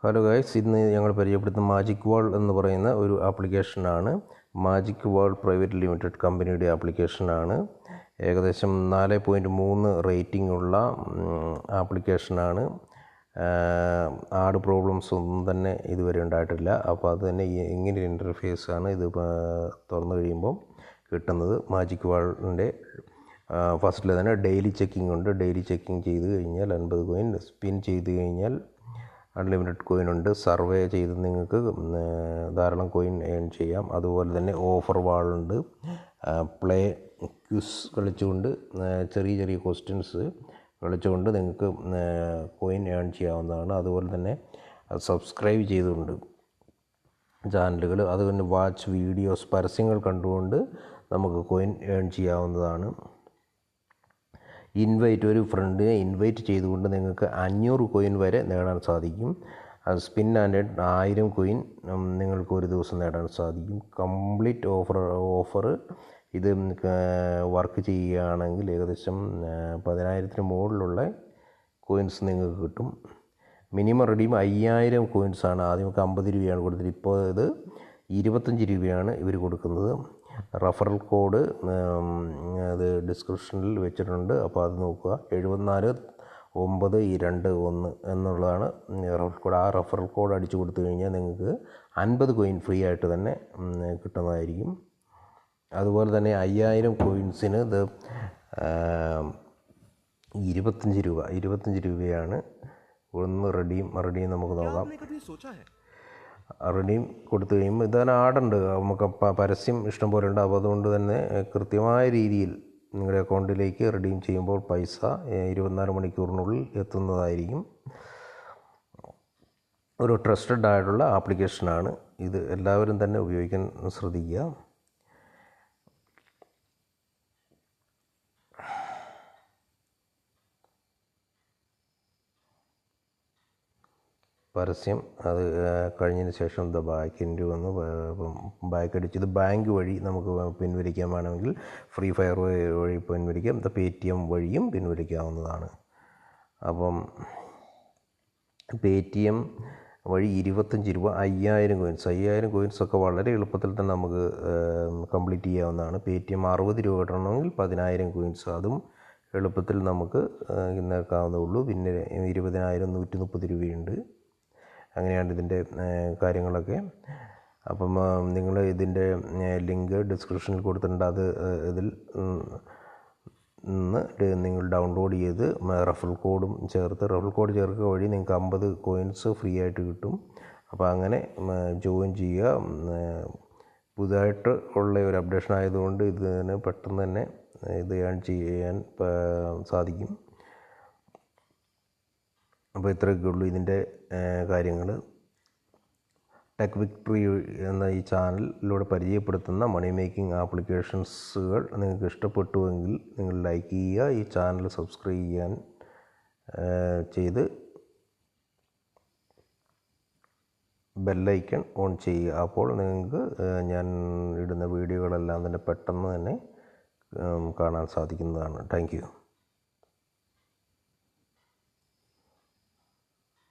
Hello guys, ഇന്ന് ഞങ്ങൾ പരിചയപ്പെടുത്തുന്ന മാജിക് വേൾഡ് എന്ന് പറയുന്ന ഒരു ആപ്ലിക്കേഷനാണ്. മാജിക് വേൾഡ് പ്രൈവറ്റ് ലിമിറ്റഡ് കമ്പനിയുടെ ആപ്ലിക്കേഷനാണ്. ഏകദേശം 4.3 റേറ്റിംഗ് ഉള്ള ആപ്ലിക്കേഷനാണ്. ആഡ് പ്രോബ്ലംസ് ഒന്നും തന്നെ ഇതുവരെ ഉണ്ടായിട്ടില്ല. അപ്പോൾ അത് തന്നെ ഇങ്ങനെ ഇൻ്റർഫേസാണ് ഇത് തുറന്നു കഴിയുമ്പോൾ കിട്ടുന്നത്. മാജിക് വേൾഡിൻ്റെ ഫസ്റ്റിൽ തന്നെ ഡെയിലി ചെക്കിംഗ് ഉണ്ട്. ഡെയിലി ചെക്കിംഗ് ചെയ്ത് കഴിഞ്ഞാൽ 50 കോയിൻ, സ്പിൻ ചെയ്ത് കഴിഞ്ഞാൽ അൺലിമിറ്റഡ് കോയിൻ ഉണ്ട്. സർവേ ചെയ്ത് നിങ്ങൾക്ക് ധാരാളം കോയിൻ ഏൺ ചെയ്യാം. അതുപോലെ തന്നെ ഓഫർ വാളുണ്ട്. പ്ലേ ക്വിസ് കളിച്ചുകൊണ്ട് ചെറിയ ചെറിയ ക്വസ്റ്റ്യൻസ് കളിച്ചുകൊണ്ട് നിങ്ങൾക്ക് കോയിൻ ഏൺ ചെയ്യാവുന്നതാണ്. അതുപോലെ തന്നെ സബ്സ്ക്രൈബ് ചെയ്തുകൊണ്ട് ചാനലുകൾ, അതുപോലെ വാച്ച് വീഡിയോസ്, പരസ്യങ്ങൾ കണ്ടുകൊണ്ട് നമുക്ക് കോയിൻ ഏൺ ചെയ്യാവുന്നതാണ്. ഒരു ഫ്രണ്ടിനെ ഇൻവൈറ്റ് ചെയ്തുകൊണ്ട് നിങ്ങൾക്ക് 500 കോയിൻ വരെ നേടാൻ സാധിക്കും. സ്പിൻ ആൻഡ് 1000 കോയിൻ നിങ്ങൾക്ക് ഒരു ദിവസം നേടാൻ സാധിക്കും. കംപ്ലീറ്റ് ഓഫർ ഇത് വർക്ക് ചെയ്യുകയാണെങ്കിൽ ഏകദേശം 10,000 മുകളിലുള്ള കോയിൻസ് നിങ്ങൾക്ക് കിട്ടും. Minimum redeem 5000 കോയിൻസാണ്. ആദ്യം 50 രൂപയാണ് കൊടുത്തത്. ഇപ്പോൾ ഇത് 25 രൂപയാണ് ഇവർ കൊടുക്കുന്നത്. റഫറൽ കോഡ് അത് ഡിസ്ക്രിപ്ഷനിൽ വെച്ചിട്ടുണ്ട്. അപ്പോൾ അത് നോക്കുക. 74921 എന്നുള്ളതാണ് റഫറൽ കോഡ്. ആ റഫറൽ കോഡ് അടിച്ചു കൊടുത്തു കഴിഞ്ഞാൽ നിങ്ങൾക്ക് 50 കോയിൻ ഫ്രീ ആയിട്ട് തന്നെ കിട്ടുന്നതായിരിക്കും. അതുപോലെ തന്നെ 5000 കോയിൻസിന് ഇത് 25 രൂപയാണ്. ഒന്ന് റെഡീം നമുക്ക് നോക്കാം. റെഡീം കൊടുത്തു കഴിയുമ്പോൾ ഇതാണ് ആടുണ്ട്. നമുക്ക് പരസ്യം ഇഷ്ടം പോലെ ഉണ്ട്. അപ്പോൾ അതുകൊണ്ട് തന്നെ കൃത്യമായ രീതിയിൽ നിങ്ങളുടെ അക്കൗണ്ടിലേക്ക് റെഡീം ചെയ്യുമ്പോൾ പൈസ 24 മണിക്കൂറിനുള്ളിൽ എത്തുന്നതായിരിക്കും. ഒരു ട്രസ്റ്റഡ് ആയിട്ടുള്ള ആപ്ലിക്കേഷനാണ് ഇത്. എല്ലാവരും തന്നെ ഉപയോഗിക്കാൻ ശ്രദ്ധിക്കുക. പരസ്യം അത് കഴിഞ്ഞതിന് ശേഷം ബാക്കിൻ്റെ വന്ന് ബാക്ക് അടിച്ചത് ബാങ്ക് വഴി നമുക്ക് പിൻവലിക്കാൻ വേണമെങ്കിൽ ഫ്രീ ഫയർ വഴി പിൻവലിക്കാം. പേടിഎം വഴിയും പിൻവലിക്കാവുന്നതാണ്. അപ്പം പേടിഎം വഴി 25 രൂപ, 5000 കോയിൻസൊക്കെ വളരെ എളുപ്പത്തിൽ തന്നെ നമുക്ക് കംപ്ലീറ്റ് ചെയ്യാവുന്നതാണ്. പേടിഎം 60 രൂപ കിട്ടണമെങ്കിൽ 10,000 കോയിൻസ്, അതും എളുപ്പത്തിൽ നമുക്ക് നേക്കാവുന്നതുള്ളൂ. പിന്നെ 20,000 130 രൂപയുണ്ട്. അങ്ങനെയാണ് ഇതിൻ്റെ കാര്യങ്ങളൊക്കെ. അപ്പം നിങ്ങൾ ഇതിൻ്റെ ലിങ്ക് ഡിസ്ക്രിപ്ഷനിൽ കൊടുത്തിട്ടുണ്ട്. അത് ഇതിൽ നിന്ന് നിങ്ങൾ ഡൗൺലോഡ് ചെയ്ത് റഫറൽ കോഡും റഫറൽ കോഡ് ചേർക്കുക വഴി നിങ്ങൾക്ക് 50 കോയിൻസ് ഫ്രീ ആയിട്ട് കിട്ടും. അപ്പോൾ അങ്ങനെ ജോയിൻ ചെയ്യുക. പുതുതായിട്ട് ഉള്ള ഒരു അപ്ഡേഷൻ ആയതുകൊണ്ട് ഇതിന് പെട്ടെന്ന് തന്നെ ഇത് ഏൺ ചെയ്യാൻ സാധിക്കും. അപ്പോൾ ഇത്രയൊക്കെ ഉള്ളൂ ഇതിൻ്റെ കാര്യങ്ങൾ. ടെക് വിക്ടറി എന്ന ഈ ചാനലിലൂടെ പരിചയപ്പെടുത്തുന്ന മണി മേക്കിംഗ് ആപ്ലിക്കേഷൻസുകൾ നിങ്ങൾക്ക് ഇഷ്ടപ്പെട്ടുവെങ്കിൽ നിങ്ങൾ ലൈക്ക് ചെയ്യുക. ഈ ചാനൽ സബ്സ്ക്രൈബ് ചെയ്യാൻ ചെയ്ത് ബെല്ലൈക്കൺ ഓൺ ചെയ്യുക. അപ്പോൾ നിങ്ങൾക്ക് ഞാൻ ഇടുന്ന വീഡിയോകളെല്ലാം തന്നെ പെട്ടെന്ന് തന്നെ കാണാൻ സാധിക്കുന്നതാണ്. Thank you.